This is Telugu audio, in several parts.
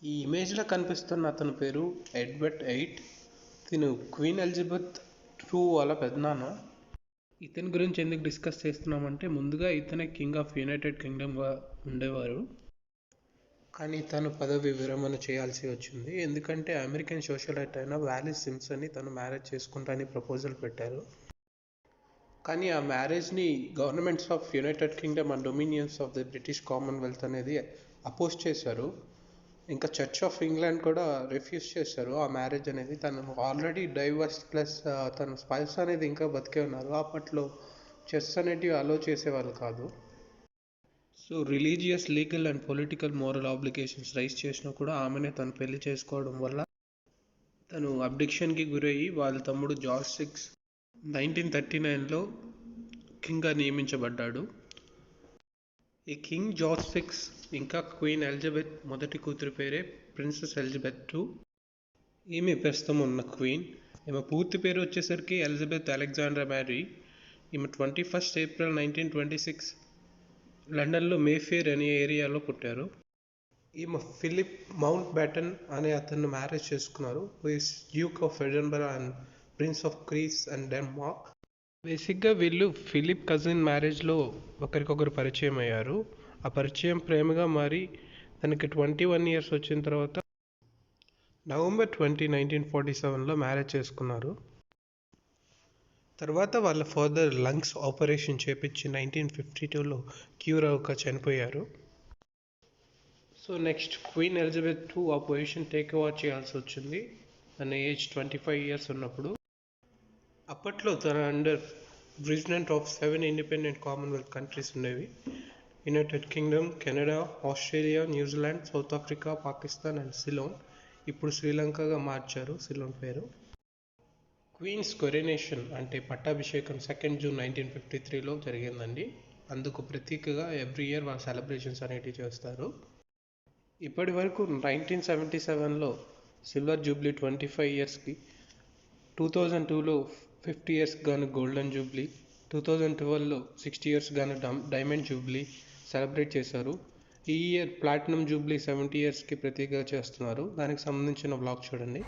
ఈ ఇమేజ్లో కనిపిస్తున్న అతని పేరు ఎడ్వర్డ్ ఎయిట్. తిను క్వీన్ ఎలిజబెత్ II వాళ్ళ పెద్దనాన్న. ఇతని గురించి ఎందుకు డిస్కస్ చేస్తున్నామంటే, ముందుగా ఇతనే కింగ్ ఆఫ్ యునైటెడ్ కింగ్డమ్గా ఉండేవారు. కానీ తను పదవి విరమణ చేయాల్సి వచ్చింది, ఎందుకంటే అమెరికన్ సోషలైట్ అయిన వాలిస్ సింప్సన్ని తను మ్యారేజ్ చేసుకుంటానని ప్రపోజల్ పెట్టారు. కానీ ఆ మ్యారేజ్ని governments of United Kingdom and dominions of the British Commonwealth అనేది అపోజ్ చేశారు. ఇంకా చర్చ్ ఆఫ్ ఇంగ్లాండ్ కూడా రిఫ్యూజ్ చేశారు ఆ మ్యారేజ్ అనేది. తను ఆల్రెడీ డైవర్స్ ప్లస్ తన స్పైస్ అనేది ఇంకా బతికే ఉన్నారు. అప్పట్లో చర్చ్ అనేటివి అలో చేసేవాళ్ళు కాదు. So religious, legal and political moral obligations raise చేసినా కూడా ఆమెనే తను పెళ్లి చేసుకోవడం వల్ల తను అబ్డిక్షన్కి గురయ్యి వాళ్ళ తమ్ముడు జార్జ్ VI 1939లో కింగ్గా నియమించబడ్డాడు. ఈ కింగ్ జార్జ్ VI ఇంకా క్వీన్ ఎలిజబెత్ మొదటి కూతురు పేరే ప్రిన్సెస్ ఎలిజబెత్ II. ఈమె ప్రస్తుతం ఉన్న క్వీన్. ఈమె పూర్తి పేరు వచ్చేసరికి ఎలిజబెత్ అలెగ్జాండ్రా మ్యారీ. ఈమె 21 ఏప్రిల్ 1926 లండన్లో మేఫేర్ అనే ఏరియాలో పుట్టారు. ఈమె ఫిలిప్ మౌంట్ బ్యాటన్ అనే అతన్ని మ్యారేజ్ చేసుకున్నారు, who is Duke of Edinburgh and Prince of Greece and Denmark. బేసిక్గా వీళ్ళు ఫిలిప్ కజిన్ మ్యారేజ్లో ఒకరికొకరు పరిచయం అయ్యారు. ఆ పరిచయం ప్రేమగా మారి తనకి 21 years వచ్చిన తర్వాత November 20, 1947లో మ్యారేజ్ చేసుకున్నారు. తర్వాత వాళ్ళ ఫాదర్ లంగ్స్ ఆపరేషన్ చేపించి 1952లో క్యూర్ అవ్వక చనిపోయారు. So next Queen Elizabeth II ఆ పొజిషన్ టేక్ ఓవర్ చేయాల్సి వచ్చింది తన ఏజ్ 25 years ఉన్నప్పుడు. అప్పట్లో తన under president of 7 independent commonwealth countries ఉండేవి: United Kingdom, Canada, Australia, New Zealand, South Africa, Pakistan and Ceylon. ఇప్పుడు శ్రీలంకగా మార్చారు సిలోన్ పేరు. క్వీన్స్ కొరినేషన్ అంటే పట్టాభిషేకం 2 June 1953లో జరిగిందండి. అందుకు ప్రతీకగా ఎవ్రీ ఇయర్ వాళ్ళ సెలబ్రేషన్స్ అనేటివి చేస్తారు. ఇప్పటి వరకు 1977లో సిల్వర్ జూబ్లీ 25 yearsకి, 2002లో 50 years గాను గోల్డెన్ జూబ్లీ, 2012లో 60 years గాను డైమండ్ జూబ్లీ సెలబ్రేట్ చేశారు. ఈ ఇయర్ ప్లాటినం జూబ్లీ 70 yearsకి ప్రతీకగా చేస్తున్నారు. దానికి సంబంధించిన బ్లాగ్ చూడండి.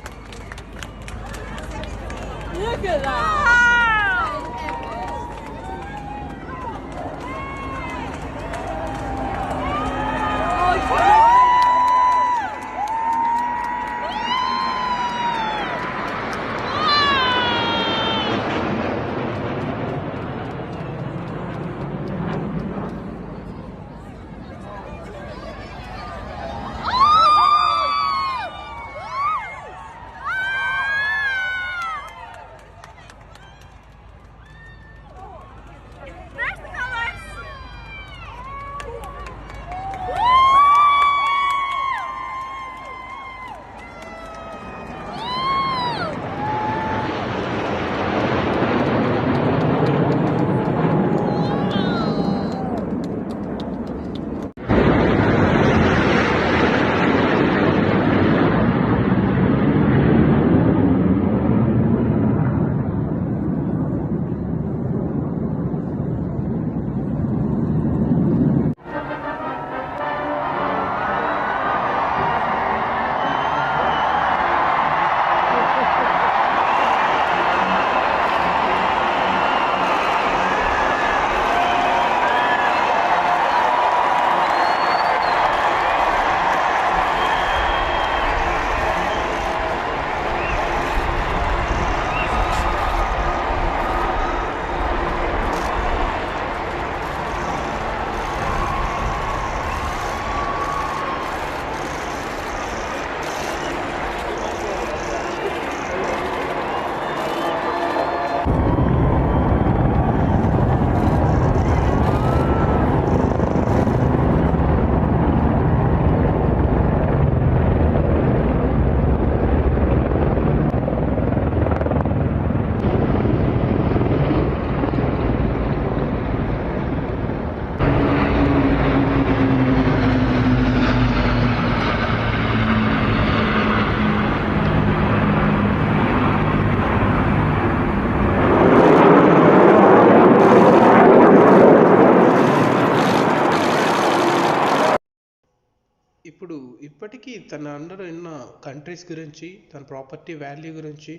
ఇప్పటికీ తన అండర్ ఉన్న కంట్రీస్ గురించి, తన ప్రాపర్టీ వాల్యూ గురించి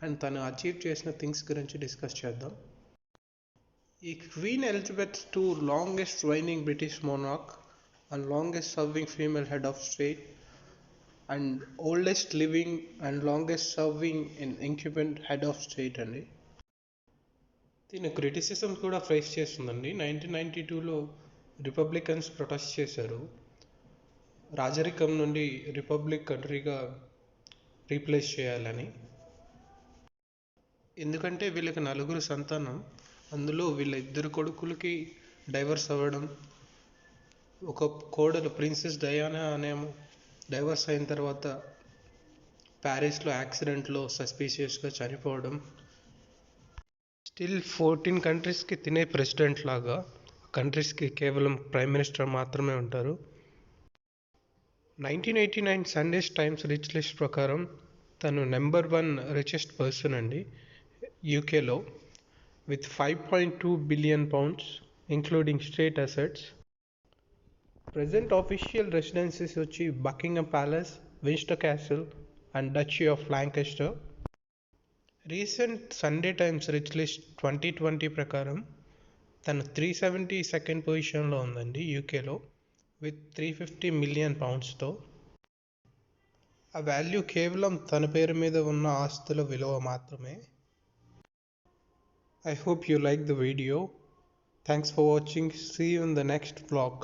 అండ్ తను అచీవ్ చేసిన థింగ్స్ గురించి డిస్కస్ చేద్దాం. ఈ Queen Elizabeth II longest reigning British monarch and longest serving female head of state and oldest living and longest serving in incumbent head of state అండి. దీని క్రిటిసిజం కూడా ఫేస్ చేస్తుందండి. 1992లో రిపబ్లికన్స్ ప్రొటెస్ట్ చేశారు, రాజరికం నుండి రిపబ్లిక్ కంట్రీగా రీప్లేస్ చేయాలని. ఎందుకంటే వీళ్ళకి 4 సంతానం, అందులో వీళ్ళ 2 కొడుకులకి డైవర్స్ అవ్వడం, ఒక కోడలు ప్రిన్సెస్ డయానా అనేమో డైవర్స్ అయిన తర్వాత ప్యారిస్లో యాక్సిడెంట్లో సస్పీషియస్గా చనిపోవడం. స్టిల్ 14 కంట్రీస్కి తినే ప్రెసిడెంట్ లాగా, కంట్రీస్కి కేవలం ప్రైమ్ మినిస్టర్ మాత్రమే ఉంటారు. 1989 సండేస్ టైమ్స్ రిచ్ లిస్ట్ ప్రకారం తను నెంబర్ 1 రిచెస్ట్ పర్సన్ అండి యూకేలో, with £5.2 billion including state assets. Present official residencies వచ్చి Buckingham Palace, Windsor Castle and Duchy of Lancaster. Recent Sunday Times rich list 2020 ప్రకారం తను 372nd పొజిషన్లో ఉందండి యూకేలో, విత్ £350 మిలియన్. ఆ వాల్యూ కేవలం తన పేరు మీద ఉన్న ఆస్తుల విలువ మాత్రమే. I hope you like the video. Thanks for watching. See you in the next vlog.